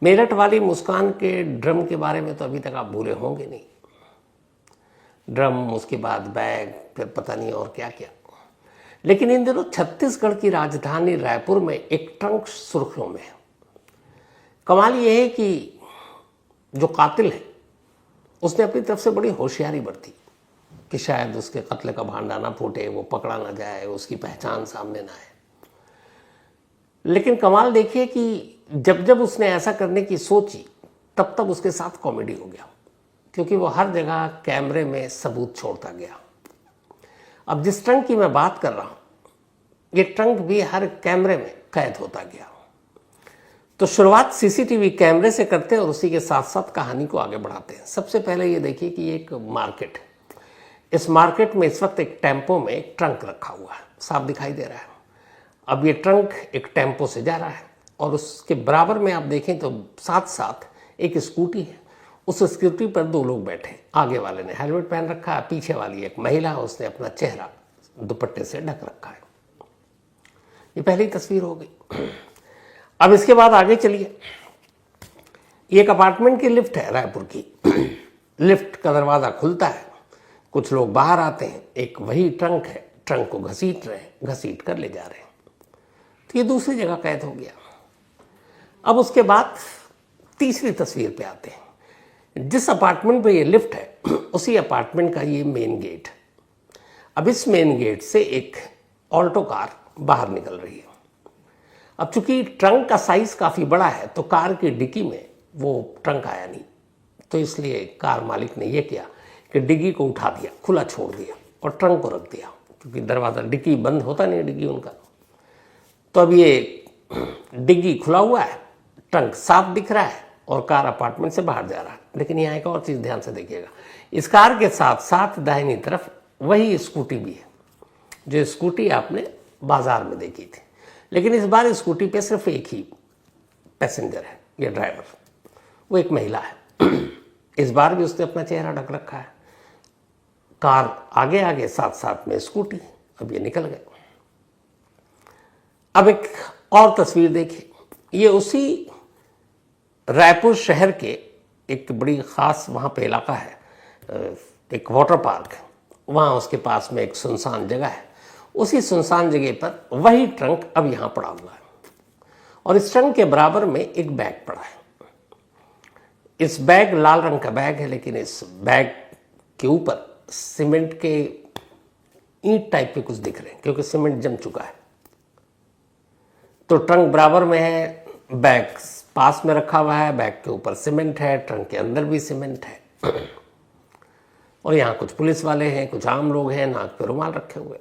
मेरठ वाली मुस्कान के ड्रम के बारे में तो अभी तक आप भूले होंगे नहीं। ड्रम, उसके बाद बैग, फिर पता नहीं और क्या क्या। लेकिन इन दिनों छत्तीसगढ़ की राजधानी रायपुर में एक ट्रंक सुर्खियों में है। कमाल यह है कि जो कातिल है उसने अपनी तरफ से बड़ी होशियारी बरती कि शायद उसके कत्ल का भांडा ना फूटे, वो पकड़ा ना जाए, उसकी पहचान सामने ना आए। लेकिन कमाल देखिए कि जब जब उसने ऐसा करने की सोची तब तब उसके साथ कॉमेडी हो गया, क्योंकि वो हर जगह कैमरे में सबूत छोड़ता गया। अब जिस ट्रंक की मैं बात कर रहा हूं, ये ट्रंक भी हर कैमरे में कैद होता गया। तो शुरुआत सीसीटीवी कैमरे से करते हैं और उसी के साथ साथ कहानी को आगे बढ़ाते हैं। सबसे पहले ये देखिए कि ये एक मार्केट है। इस मार्केट में इस वक्त एक टेम्पो में एक ट्रंक रखा हुआ है, साफ दिखाई दे रहा है। अब ये ट्रंक एक टेम्पो से जा रहा है और उसके बराबर में आप देखें तो साथ साथ एक स्कूटी है। उस स्कूटी पर दो लोग बैठे, आगे वाले ने हेलमेट पहन रखा है, पीछे वाली एक महिला है, उसने अपना चेहरा दुपट्टे से ढक रखा है। ये पहली तस्वीर हो गई। अब इसके बाद आगे चलिए। ये एक अपार्टमेंट की लिफ्ट है रायपुर की। लिफ्ट का दरवाज़ा खुलता है, कुछ लोग बाहर आते हैं, एक वही ट्रंक है, ट्रंक को घसीट रहे हैं, घसीट कर ले जा रहे हैं। तो ये दूसरी जगह कैद हो गया। अब उसके बाद तीसरी तस्वीर पे आते हैं। जिस अपार्टमेंट पे ये लिफ्ट है उसी अपार्टमेंट का ये मेन गेट। अब इस मेन गेट से एक ऑल्टो कार बाहर निकल रही है। अब चूंकि ट्रंक का साइज काफ़ी बड़ा है तो कार की डिक्की में वो ट्रंक आया नहीं, तो इसलिए कार मालिक ने ये किया कि डिग्गी को उठा दिया, खुला छोड़ दिया और ट्रंक को रख दिया, क्योंकि दरवाज़ा डिग्गी बंद होता नहीं, डिग्गी उनका। तो अब ये डिग्गी खुला हुआ है, ट्रंक साफ दिख रहा है और कार अपार्टमेंट से बाहर जा रहा है। लेकिन यहाँ एक और चीज़ ध्यान से देखिएगा, इस कार के साथ साथ दाहिनी तरफ वही स्कूटी भी है, जो स्कूटी आपने बाजार में देखी थी। लेकिन इस बार स्कूटी पे सिर्फ एक ही पैसेंजर है, ये ड्राइवर, वो एक महिला है। इस बार भी उसने अपना चेहरा ढक रखा है। कार आगे आगे, साथ साथ में स्कूटी। अब ये निकल गए। अब एक और तस्वीर देखिए। ये उसी रायपुर शहर के एक बड़ी ख़ास वहाँ पे इलाका है, एक वाटर पार्क है, वहाँ उसके पास में एक सुनसान जगह है। उसी सुनसान जगह पर वही ट्रंक अब यहाँ पड़ा हुआ है और इस ट्रंक के बराबर में एक बैग पड़ा है। इस बैग लाल रंग का बैग है, लेकिन इस बैग के ऊपर सीमेंट के ईंट टाइप के कुछ दिख रहे हैं, क्योंकि सीमेंट जम चुका है। तो ट्रंक बराबर में है, बैग पास में रखा हुआ है, बैग के ऊपर सीमेंट है, ट्रंक के अंदर भी सीमेंट है। और यहाँ कुछ पुलिस वाले हैं, कुछ आम लोग हैं, नाक पे रुमाल रखे हुए।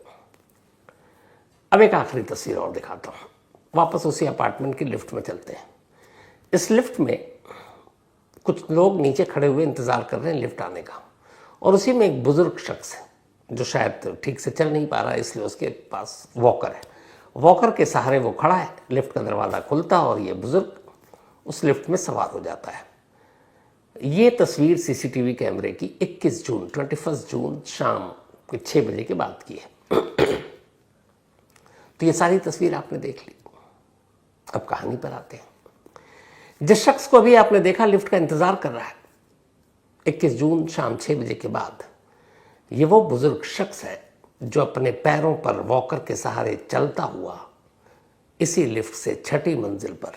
अब एक आखिरी तस्वीर और दिखाता हूँ। वापस उसी अपार्टमेंट की लिफ्ट में चलते हैं। इस लिफ्ट में कुछ लोग नीचे खड़े हुए इंतज़ार कर रहे हैं लिफ्ट आने का, और उसी में एक बुजुर्ग शख्स है जो शायद ठीक से चल नहीं पा रहा है, इसलिए उसके पास वॉकर है। वॉकर के सहारे वो खड़ा है। लिफ्ट का दरवाज़ा खुलता है और ये बुजुर्ग उस लिफ्ट में सवार हो जाता है। ये तस्वीर सीसीटीवी कैमरे की 21 जून शाम के 6 बजे के बाद की है। तो ये सारी तस्वीर आपने देख ली। अब कहानी पर आते हैं। जिस शख्स को अभी आपने देखा लिफ्ट का इंतजार कर रहा है 21 जून शाम 6 बजे के बाद, ये वो बुजुर्ग शख्स है जो अपने पैरों पर वॉकर के सहारे चलता हुआ इसी लिफ्ट से 6ठी मंजिल पर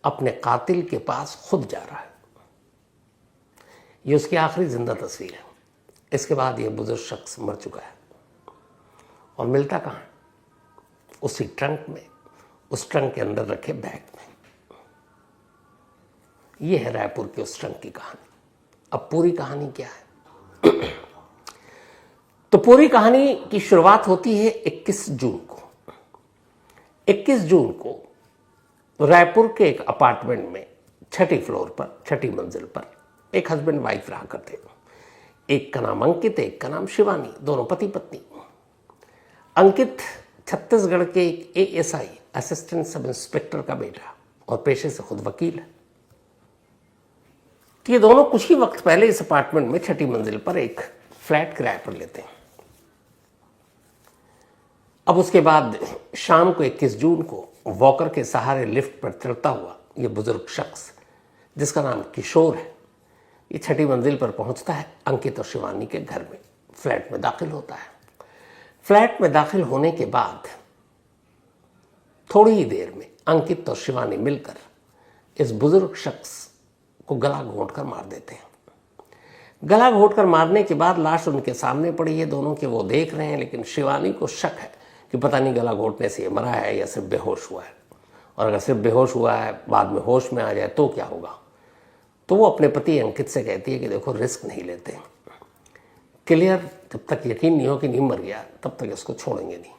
अपने कातिल के पास खुद जा रहा है। ये उसकी आखिरी जिंदा तस्वीर है। इसके बाद ये बुजुर्ग शख्स मर चुका है और मिलता कहाँ? उसी ट्रंक में, उस ट्रंक के अंदर रखे बैग में। ये है रायपुर के उस ट्रंक की कहानी। अब पूरी कहानी क्या है? तो पूरी कहानी की शुरुआत होती है 21 जून को। 21 जून को रायपुर के एक अपार्टमेंट में 6ठी फ्लोर पर, 6ठी मंजिल पर एक हस्बैंड वाइफ रहा करते। एक का नाम अंकित, एक का नाम शिवानी, दोनों पति पत्नी। अंकित छत्तीसगढ़ के एक एएसआई, असिस्टेंट सब इंस्पेक्टर का बेटा, और पेशे से खुद वकील है। तो ये दोनों कुछ ही वक्त पहले इस अपार्टमेंट में 6ठी मंजिल पर एक फ्लैट किराए पर लेते हैं। अब उसके बाद शाम को 21 जून को वॉकर के सहारे लिफ्ट पर चढ़ता हुआ ये बुजुर्ग शख्स जिसका नाम किशोर है। ये 6ठी मंजिल पर पहुंचता है, अंकित और शिवानी के घर में फ्लैट में दाखिल होता है। फ्लैट में दाखिल होने के बाद थोड़ी ही देर में अंकित और शिवानी मिलकर इस बुजुर्ग शख्स को गला घोंटकर मार देते हैं। गला घोंटकर मारने के बाद लाश उनके सामने पड़ी है, दोनों के वो देख रहे हैं, लेकिन शिवानी को शक है कि पता नहीं गला घोंटने से ये मरा है या सिर्फ बेहोश हुआ है, और अगर सिर्फ बेहोश हुआ है बाद में होश में आ जाए तो क्या होगा। तो वो अपने पति अंकित से कहती है कि देखो रिस्क नहीं लेते, क्लियर, जब तक यकीन नहीं हो कि नहीं मर गया तब तक इसको छोड़ेंगे नहीं,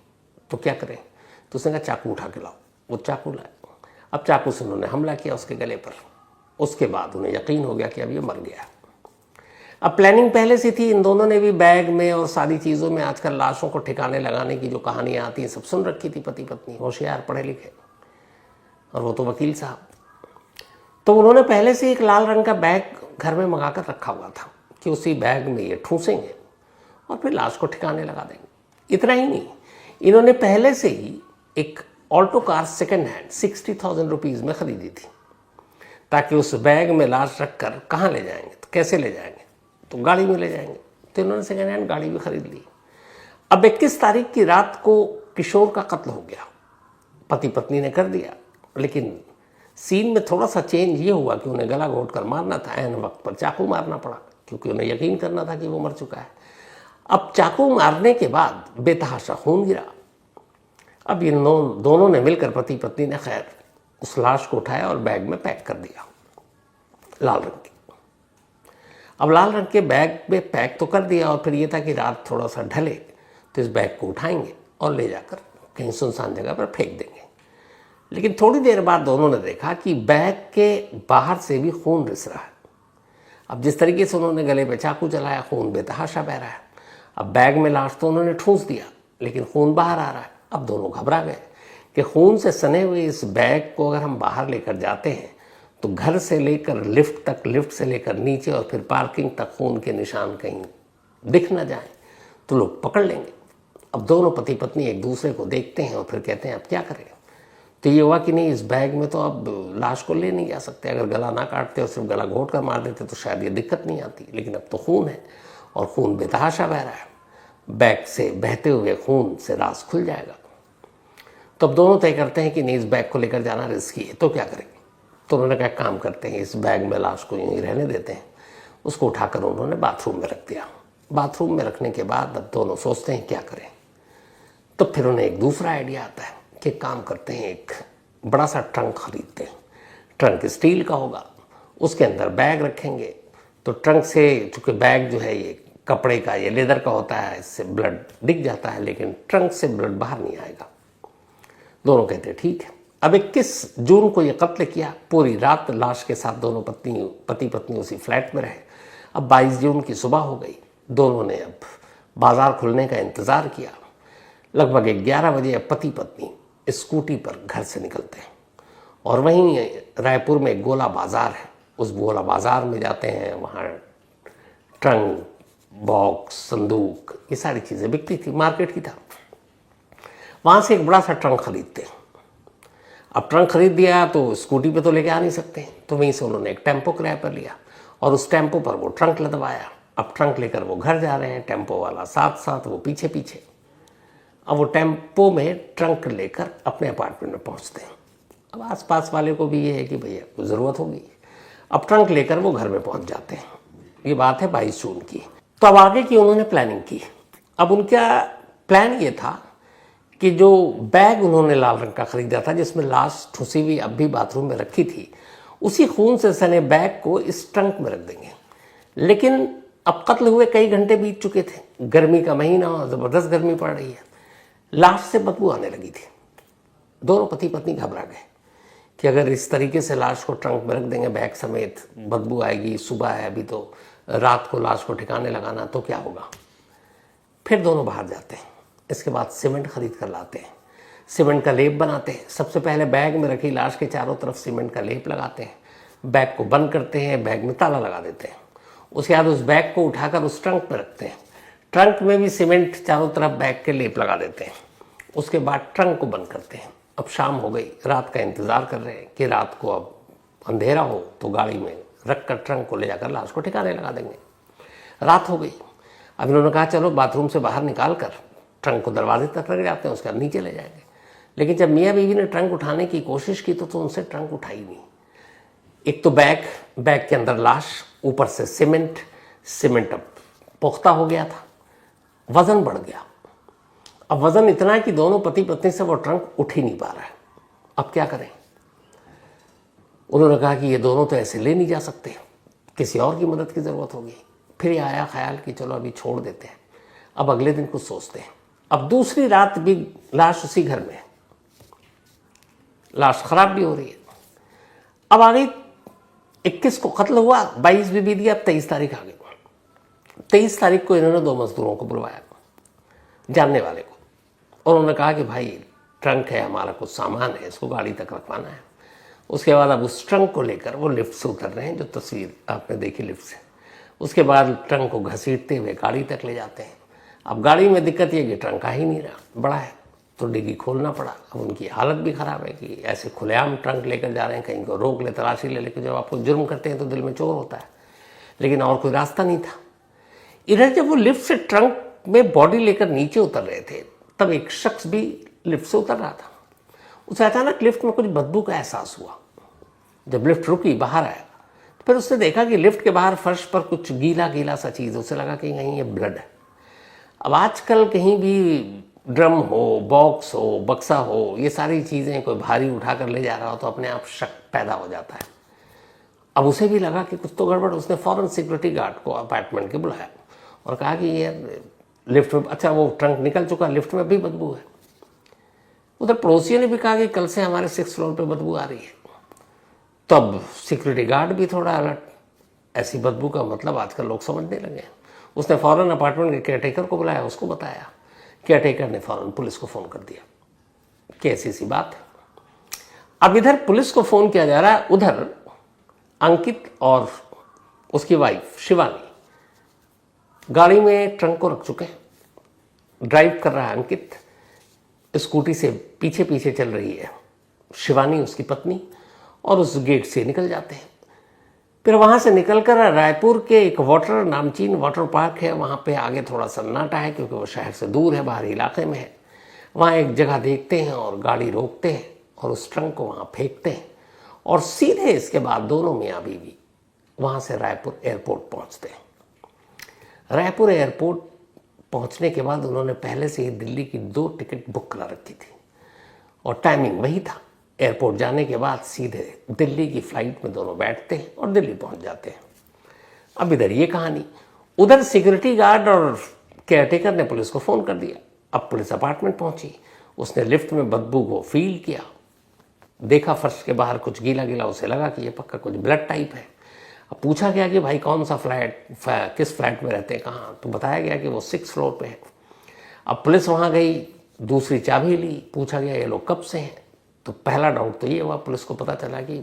तो क्या करें। तो उसने कहा चाकू उठा के लाओ। वो चाकू लाए। अब चाकू से उन्होंने हमला किया उसके गले पर। उसके बाद उन्हें यकीन हो गया कि अब ये मर गया। अब प्लानिंग पहले से थी, इन दोनों ने भी बैग में और सारी चीज़ों में आजकल लाशों को ठिकाने लगाने की जो कहानियाँ आती हैं सब सुन रखी थी पति पत्नी, होशियार पढ़े लिखे, और वो तो वकील साहब। तो उन्होंने पहले से एक लाल रंग का बैग घर में मंगा कर रखा हुआ था कि उसी बैग में ये ठूसेंगे और फिर लाश को ठिकाने लगा देंगे। इतना ही नहीं, इन्होंने पहले से ही एक Alto car second hand 60,000 rupees में खरीदी थी, ताकि उस बैग में लाश रख कर कहाँ ले जाएंगे, तो कैसे ले जाएंगे, तो गाड़ी में ले जाएंगे। तो इन्होंने सेकेंड हैंड गाड़ी भी खरीद ली। अब 21 तारीख की रात को किशोर का कत्ल हो गया, पति पत्नी ने कर दिया, लेकिन सीन में थोड़ा सा चेंज ये हुआ कि उन्हें गला घोंटकर मारना था, ऐन वक्त पर चाकू मारना पड़ा, क्योंकि उन्हें यकीन करना था कि वो मर चुका है। अब चाकू मारने के बाद बेतहाशा खून गिरा। अब इन दोनों ने मिलकर, पति पत्नी ने खैर, उस लाश को उठाया और बैग में पैक कर दिया, लाल रंग के। अब लाल रंग के बैग में पैक तो कर दिया, और फिर ये था कि रात थोड़ा सा ढले तो इस बैग को उठाएंगे और ले जाकर कहीं सुनसान जगह पर फेंक देंगे। लेकिन थोड़ी देर बाद दोनों ने देखा कि बैग के बाहर से भी खून रिस रहा है। अब जिस तरीके से उन्होंने गले पे चाकू चलाया, खून बेतहाशा बह रहा है। अब बैग में लाश तो उन्होंने ठूंस दिया, लेकिन खून बाहर आ रहा है। अब दोनों घबरा गए कि खून से सने हुए इस बैग को अगर हम बाहर लेकर जाते हैं तो घर से लेकर लिफ्ट तक, लिफ्ट से लेकर नीचे और फिर पार्किंग तक खून के निशान कहीं दिख ना जाए तो लोग पकड़ लेंगे। अब दोनों पति पत्नी एक दूसरे को देखते हैं और फिर कहते हैं अब क्या करें। तो ये हुआ कि नहीं, इस बैग में तो अब लाश को ले नहीं जा सकते, अगर गला ना काटते और सिर्फ गला घोंट कर मार देते तो शायद ये दिक्कत नहीं आती, लेकिन अब तो खून है और खून बेतहाशा बह रहा है, बैग से बहते हुए खून से राज खुल जाएगा। तो अब दोनों तय करते हैं कि नहीं, इस बैग को लेकर जाना रिस्की है, तो क्या करेंगे। तो उन्होंने कहा काम करते हैं, इस बैग में लाश को यूँ ही रहने देते हैं। उसको उठाकर उन्होंने बाथरूम में रख दिया। बाथरूम में रखने के बाद अब दोनों सोचते हैं क्या करें। तो फिर उन्हें एक दूसरा आइडिया आता है कि काम करते हैं, एक बड़ा सा ट्रंक खरीदते हैं। ट्रंक स्टील का होगा, उसके अंदर बैग रखेंगे। तो ट्रंक से, चूँकि बैग जो है ये कपड़े का, ये लेदर का होता है, इससे ब्लड दिख जाता है, लेकिन ट्रंक से ब्लड बाहर नहीं आएगा। दोनों कहते हैं ठीक है। अब 21 जून को ये कत्ल किया। पूरी रात लाश के साथ दोनों पति पत्नी उसी फ्लैट में रहे। अब 22 जून की सुबह हो गई। दोनों ने अब बाजार खुलने का इंतज़ार किया। लगभग 11 बजे अब पति पत्नी स्कूटी पर घर से निकलते हैं और वहीं रायपुर में एक गोला बाज़ार है, उस गोला बाज़ार में जाते हैं। वहाँ ट्रंक, बॉक्स, संदूक, ये सारी चीज़ें बिकती थी, मार्केट की था। वहाँ से एक बड़ा सा ट्रंक खरीदते हैं। अब ट्रंक खरीद दिया तो स्कूटी पे तो लेके आ नहीं सकते, तो वहीं से उन्होंने एक टेम्पो किराए पर लिया और उस टेम्पो पर वो ट्रंक लदवाया। अब ट्रंक लेकर वो घर जा रहे हैं, टेम्पो वाला साथ साथ, वो पीछे पीछे। अब वो टेम्पो में ट्रंक लेकर अपने अपार्टमेंट में पहुंचते हैं। अब आसपास वाले को भी ये है कि भैया कोई ज़रूरत होगी। अब ट्रंक लेकर वो घर में पहुंच जाते हैं। ये बात है 22 जून की। तो अब आगे की उन्होंने प्लानिंग की। अब उनका प्लान ये था कि जो बैग उन्होंने लाल रंग का खरीदा था, जिसमें लाश ठुसी हुई अब भी बाथरूम में रखी थी, उसी खून से सने बैग को इस ट्रंक में रख देंगे। लेकिन अब कत्ल हुए कई घंटे बीत चुके थे, गर्मी का महीना और ज़बरदस्त गर्मी पड़ रही है, लाश से बदबू आने लगी थी। दोनों पति पत्नी घबरा गए कि अगर इस तरीके से लाश को ट्रंक में रख देंगे बैग समेत, बदबू आएगी, सुबह है अभी तो, रात को लाश को ठिकाने लगाना तो क्या होगा। फिर दोनों बाहर जाते हैं। इसके बाद सीमेंट खरीद कर लाते हैं, सीमेंट का लेप बनाते हैं। सबसे पहले बैग में रखी लाश के चारों तरफ सीमेंट का लेप लगाते हैं, बैग को बंद करते हैं, बैग में ताला लगा देते हैं। उसके बाद उस बैग को उठाकर उस ट्रंक में रखते हैं, ट्रंक में भी सीमेंट चारों तरफ बैग के लेप लगा देते हैं। उसके बाद ट्रंक को बंद करते हैं। अब शाम हो गई, रात का इंतज़ार कर रहे हैं कि रात को अब अंधेरा हो तो गाड़ी में रख कर ट्रंक को ले जाकर लाश को ठिकाने लगा देंगे। रात हो गई, अब इन्होंने कहा चलो बाथरूम से बाहर निकाल कर ट्रंक को दरवाजे तक रख जाते हैं, उसके बाद नीचे ले जाएंगे। लेकिन जब मियाँ बीवी ने ट्रंक उठाने की कोशिश की तो उनसे ट्रंक उठाई नहीं। एक तो बैग के अंदर लाश, ऊपर से सीमेंट अब पुख्ता हो गया था, वजन बढ़ गया। अब वजन इतना है कि दोनों पति पत्नी से वो ट्रंक उठ ही नहीं पा रहा है। अब क्या करें? उन्होंने कहा कि ये दोनों तो ऐसे ले नहीं जा सकते, किसी और की मदद की ज़रूरत होगी। फिर आया ख्याल कि चलो अभी छोड़ देते हैं, अब अगले दिन कुछ सोचते हैं। अब दूसरी रात भी लाश उसी घर में है, लाश खराब भी हो रही है। अब आ गई 21 को कत्ल हुआ, 22 भी बीत गया, 23 तारीख आ गई। 23 तारीख को इन्होंने 2 मजदूरों को बुलवाया, जानने वाले को, और उन्होंने कहा कि भाई ट्रंक है, हमारा कुछ सामान है, इसको गाड़ी तक रखवाना है। उसके बाद अब उस ट्रंक को लेकर वो लिफ्ट से उतर रहे हैं, जो तस्वीर आपने देखी लिफ्ट से। उसके बाद ट्रंक को घसीटते हुए गाड़ी तक ले जाते हैं। अब गाड़ी में दिक्कत ये कि ट्रंक आ ही नहीं रहा, बड़ा है, तो डिग्गी खोलना पड़ा। अब उनकी हालत भी ख़राब है कि ऐसे खुलेआम ट्रंक लेकर जा रहे हैं, कहीं को रोक ले, तलाशी ले, लेकिन जब आपको जुर्म करते हैं तो दिल में चोर होता है, लेकिन और कोई रास्ता नहीं था। इधर जब वो लिफ्ट से ट्रंक में बॉडी लेकर नीचे उतर रहे थे, तब एक शख्स भी लिफ्ट से उतर रहा था। उसे अचानक लिफ्ट में कुछ बदबू का एहसास हुआ। जब लिफ्ट रुकी, बाहर आया, तो फिर उसने देखा कि लिफ्ट के बाहर फर्श पर कुछ गीला गीला सा चीज़, उसे लगा कि कहीं ये ब्लड है। अब आजकल कहीं भी ड्रम हो, बॉक्स हो, बक्सा हो, ये सारी चीज़ें कोई भारी उठा कर ले जा रहा हो तो अपने आप शक पैदा हो जाता है। अब उसे भी लगा कि कुछ तो गड़बड़। उसने फौरन सिक्योरिटी गार्ड को अपार्टमेंट के बुलाया और कहा कि ये लिफ्ट में, अच्छा वो ट्रंक निकल चुका, लिफ्ट में भी बदबू है। उधर पड़ोसियों ने भी कहा कि कल से हमारे 6th फ्लोर पे बदबू आ रही है। तब सिक्योरिटी गार्ड भी थोड़ा अलर्ट, ऐसी बदबू का मतलब आजकल लोग समझने लगे। उसने फ़ौरन अपार्टमेंट के केयरटेकर को बुलाया, उसको बताया। केयरटेकर ने फ़ौरन पुलिस को फ़ोन कर दिया कि ऐसी सी बात है। अब इधर पुलिस को फ़ोन किया जा रहा है, उधर अंकित और उसकी वाइफ शिवानी गाड़ी में ट्रंक को रख चुके हैं। ड्राइव कर रहा है अंकित, स्कूटी से पीछे पीछे चल रही है शिवानी, उसकी पत्नी, और उस गेट से निकल जाते हैं। फिर वहाँ से निकलकर रायपुर के एक नामचीन वाटर पार्क है, वहाँ पे आगे थोड़ा सन्नाटा है क्योंकि वो शहर से दूर है, बाहरी इलाके में है। वहाँ एक जगह देखते हैं और गाड़ी रोकते हैं और उस ट्रंक को वहाँ फेंकते हैं, और सीधे इसके बाद दोनों मियाँ बीवी वहाँ से रायपुर एयरपोर्ट पहुँचते हैं। रायपुर एयरपोर्ट पहुँचने के बाद उन्होंने पहले से ही दिल्ली की 2 टिकट बुक करा रखी थी और टाइमिंग वही था। एयरपोर्ट जाने के बाद सीधे दिल्ली की फ़्लाइट में दोनों बैठते हैं और दिल्ली पहुंच जाते हैं। अब इधर ये कहानी। उधर सिक्योरिटी गार्ड और केयरटेकर ने पुलिस को फ़ोन कर दिया। अब पुलिस अपार्टमेंट पहुंची, उसने लिफ्ट में बदबू को फील किया, देखा फर्श के बाहर कुछ गीला गीला, उसे लगा कि ये पक्का कुछ ब्लड टाइप है। अब पूछा गया कि भाई कौन सा फ्लैट, किस फ्लैट में रहते हैं, कहाँ, तो बताया गया कि वो 6th फ्लोर पे है। अब पुलिस वहाँ गई, दूसरी चाबी ली, पूछा गया ये लोग कब से हैं, तो पहला डाउट तो ये हुआ, पुलिस को पता चला कि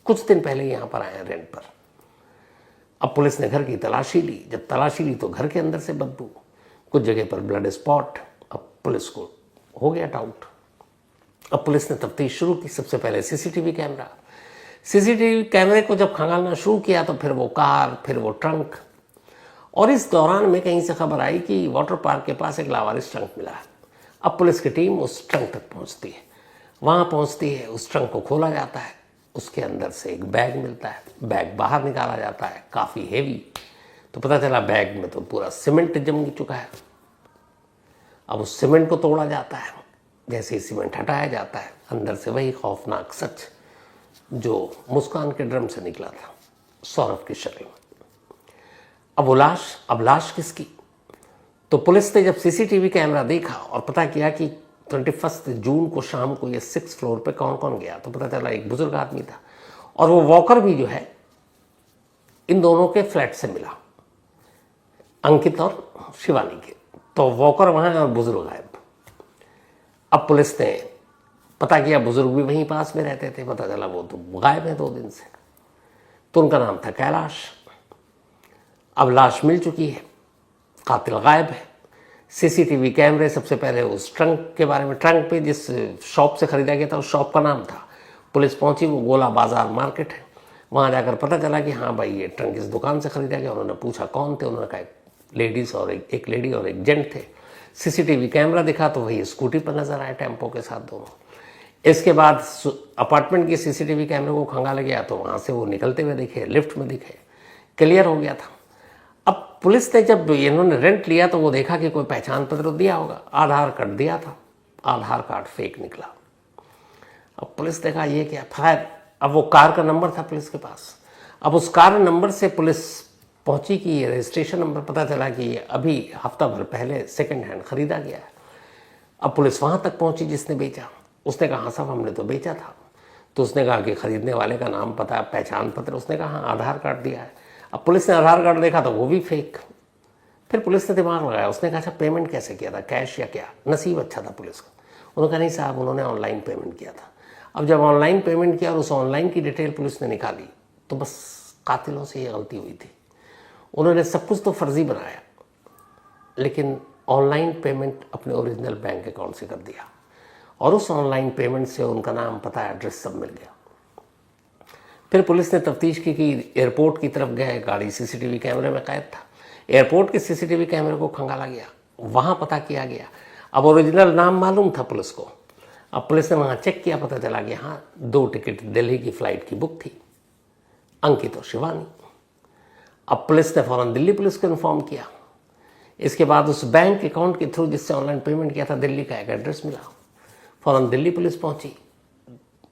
कुछ दिन पहले यहाँ पर आए हैं रेंट पर। अब पुलिस ने घर की तलाशी ली, जब तलाशी ली तो घर के अंदर से बदबू, कुछ जगह पर ब्लड स्पॉट। अब पुलिस को हो गया डाउट। अब पुलिस ने तफ्तीश शुरू की। सबसे पहले सीसीटीवी कैमरे को जब खंगालना शुरू किया तो फिर वो कार, फिर वो ट्रंक, और इस दौरान में कहीं से खबर आई कि वाटर पार्क के पास एक लावारिस ट्रंक मिला है। अब पुलिस की टीम उस ट्रंक तक पहुंचती है, वहाँ पहुंचती है, उस ट्रंक को खोला जाता है, उसके अंदर से एक बैग मिलता है। बैग बाहर निकाला जाता है, काफ़ी हेवी, तो पता चला बैग में तो पूरा सीमेंट जम चुका है। अब उस सीमेंट को तोड़ा जाता है, जैसे ही सीमेंट हटाया जाता है, अंदर से वही खौफनाक सच जो मुस्कान के ड्रम से निकला था, सौरभ की शक्ल में। अब लाश किसकी? तो पुलिस ने जब सीसीटीवी कैमरा देखा और पता किया कि 21 जून को शाम को ये 6th फ्लोर पे कौन कौन गया, तो पता चला एक बुजुर्ग आदमी था, और वो वॉकर भी जो है इन दोनों के फ्लैट से मिला, अंकित और शिवानी के। तो वॉकर वहाँ और बुजुर्ग गायब। अब पुलिस ने पता किया बुजुर्ग भी वहीं पास में रहते थे, पता चला वो तो गायब है 2 दिन से। तो उनका नाम था कैलाश। अब लाश मिल चुकी है, कातिल गायब है। सीसीटीवी कैमरे सबसे पहले उस ट्रंक के बारे में, ट्रंक पे जिस शॉप से ख़रीदा गया था उस शॉप का नाम था। पुलिस पहुंची, वो गोला बाजार मार्केट है। वहाँ जाकर पता चला कि हाँ भाई ये ट्रंक इस दुकान से खरीदा गया। उन्होंने पूछा कौन थे, उन्होंने कहा लेडीज़ और एक लेडी और एक जेंट थे। सीसीटीवी कैमरा दिखा तो वही स्कूटी पर नजर आए टेम्पो के साथ दोनों। इसके बाद अपार्टमेंट के सीसीटीवी कैमरे को खंगाला गया तो वहाँ से वो निकलते हुए दिखे, लिफ्ट में दिखे, क्लियर हो गया था। अब पुलिस ने जब इन्होंने रेंट लिया तो वो देखा कि कोई पहचान पत्र दिया होगा, आधार कार्ड दिया था, आधार कार्ड फेक निकला। अब पुलिस ने कहा ये क्या, खैर अब वो कार का नंबर था पुलिस के पास। अब उस कार नंबर से पुलिस पहुंची कि ये रजिस्ट्रेशन नंबर, पता चला कि ये अभी हफ्ता भर पहले सेकंड हैंड खरीदा गया है। अब पुलिस वहां तक पहुंची जिसने बेचा। उसने कहा हाँ साहब हमने तो बेचा था। तो उसने कहा कि खरीदने वाले का नाम पता, पहचान पत्र। उसने कहा हाँ आधार कार्ड दिया है। अब पुलिस ने आधार कार्ड देखा तो वो भी फेक। फिर पुलिस ने दिमाग लगाया, उसने कहा अच्छा पेमेंट कैसे किया था, कैश या क्या। नसीब अच्छा था पुलिस का, उन्होंने कहा नहीं साहब उन्होंने ऑनलाइन पेमेंट किया था। अब जब ऑनलाइन पेमेंट किया और उस ऑनलाइन की डिटेल पुलिस ने निकाली तो बस कातिलों से ये गलती हुई थी। उन्होंने सब कुछ तो फर्जी बनाया लेकिन ऑनलाइन पेमेंट अपने ओरिजिनल बैंक अकाउंट से कर दिया और उस ऑनलाइन पेमेंट से उनका नाम, पता, एड्रेस सब मिल गया। फिर पुलिस ने तफ्तीश की कि एयरपोर्ट की तरफ गए, गाड़ी सीसीटीवी कैमरे में कैद था। एयरपोर्ट के सीसीटीवी कैमरे को खंगाला गया, वहां पता किया गया। अब ओरिजिनल नाम मालूम था पुलिस को। अब पुलिस ने वहां चेक किया, पता चला कि हाँ 2 टिकट दिल्ली की फ्लाइट की बुक थी, अंकित और शिवानी। अब पुलिस ने फौरन दिल्ली पुलिस को इन्फॉर्म किया। इसके बाद उस बैंक अकाउंट के थ्रू जिससे ऑनलाइन पेमेंट किया था, दिल्ली का एक एड्रेस मिला। फौरन दिल्ली पुलिस पहुंची।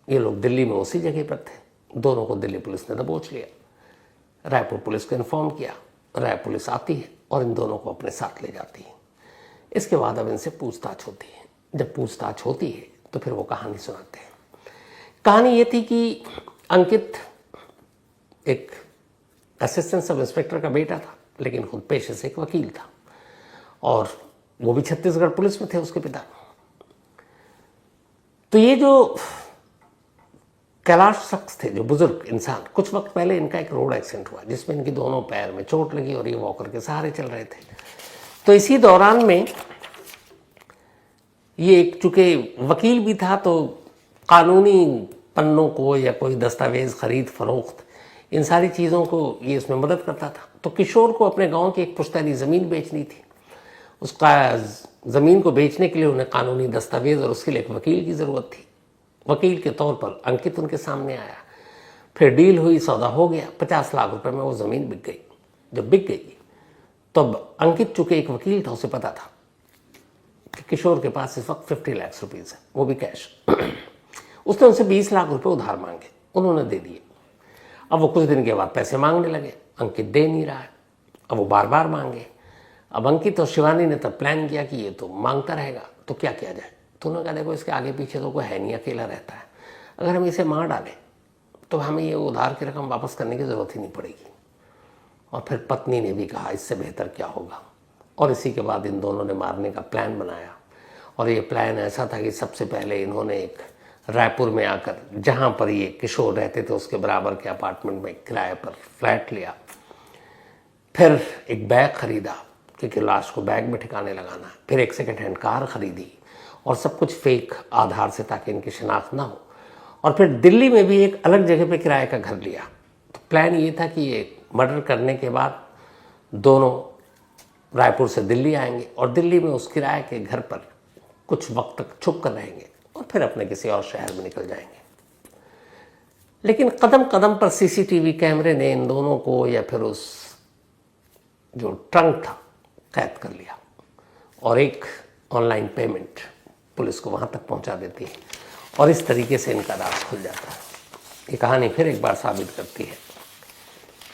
ये लोग दिल्ली में उसी जगह पर थे। दोनों को दिल्ली पुलिस ने दबोच लिया। रायपुर पुलिस को इन्फॉर्म किया, रायपुर पुलिस आती है और इन दोनों को अपने साथ ले जाती है। इसके बाद अब इनसे पूछताछ होती है। जब पूछताछ होती है तो फिर वो कहानी सुनाते हैं। कहानी ये थी कि अंकित एक असिस्टेंट सब इंस्पेक्टर का बेटा था लेकिन खुद पेशे से एक वकील था और वो भी छत्तीसगढ़ पुलिस में थे उसके पिता। तो ये जो कैलाश शख्स थे, जो बुजुर्ग इंसान, कुछ वक्त पहले इनका एक रोड एक्सीडेंट हुआ जिसमें इनकी दोनों पैर में चोट लगी और ये वॉकर के सहारे चल रहे थे। तो इसी दौरान में ये एक चूंकि वकील भी था तो कानूनी पन्नों को या कोई दस्तावेज खरीद फरोख्त, इन सारी चीज़ों को ये इसमें मदद करता था। तो किशोर को अपने गांव की एक पुश्तैनी ज़मीन बेचनी थी। उसका ज़मीन को बेचने के लिए उन्हें कानूनी दस्तावेज और उसके लिए एक वकील की ज़रूरत थी। वकील के तौर पर अंकित उनके सामने आया। फिर डील हुई, सौदा हो गया। 50 लाख रुपए में वो ज़मीन बिक गई। जब बिक गई तो अब अंकित चूंकि एक वकील था, उसे पता था कि किशोर के पास इस वक्त 50 लाख रुपीज़ है, वो भी कैश। उसने उनसे 20 लाख रुपए उधार मांगे, उन्होंने दे दिए। अब वो कुछ दिन के बाद पैसे मांगने लगे, अंकित दे नहीं रहा है। अब वो बार बार मांगे। अब अंकित और शिवानी ने तब प्लान किया कि ये तो मांगता रहेगा तो क्या किया जाए। तो उन्होंने कहा देखो इसके आगे पीछे तो कोई है नहीं, अकेला रहता है, अगर हम इसे मार डालें तो हमें ये उधार की रकम वापस करने की ज़रूरत ही नहीं पड़ेगी। और फिर पत्नी ने भी कहा इससे बेहतर क्या होगा। और इसी के बाद इन दोनों ने मारने का प्लान बनाया। और ये प्लान ऐसा था कि सबसे पहले इन्होंने एक रायपुर में आकर, जहाँ पर ये किशोर रहते थे उसके बराबर के अपार्टमेंट में किराए पर फ्लैट लिया। फिर एक बैग खरीदा क्योंकि लाश को बैग में ठिकाने लगाना है। फिर एक सेकेंड हैंड कार खरीदी और सब कुछ फेक आधार से ताकि इनकी शिनाख्त ना हो। और फिर दिल्ली में भी एक अलग जगह पे किराए का घर लिया। तो प्लान ये था कि ये मर्डर करने के बाद दोनों रायपुर से दिल्ली आएंगे और दिल्ली में उस किराए के घर पर कुछ वक्त तक छुप कर रहेंगे और फिर अपने किसी और शहर में निकल जाएंगे। लेकिन कदम कदम पर सीसीटीवी कैमरे ने इन दोनों को या फिर उस जो ट्रंक था कैद कर लिया और एक ऑनलाइन पेमेंट पुलिस को वहां तक पहुंचा देती है और इस तरीके से इनका राज खुल जाता है। ये कहानी फिर एक बार साबित करती है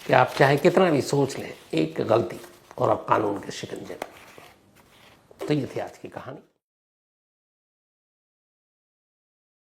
कि आप चाहे कितना भी सोच लें, एक गलती और आप कानून के शिकंजे में। तो ये थी आज की कहानी।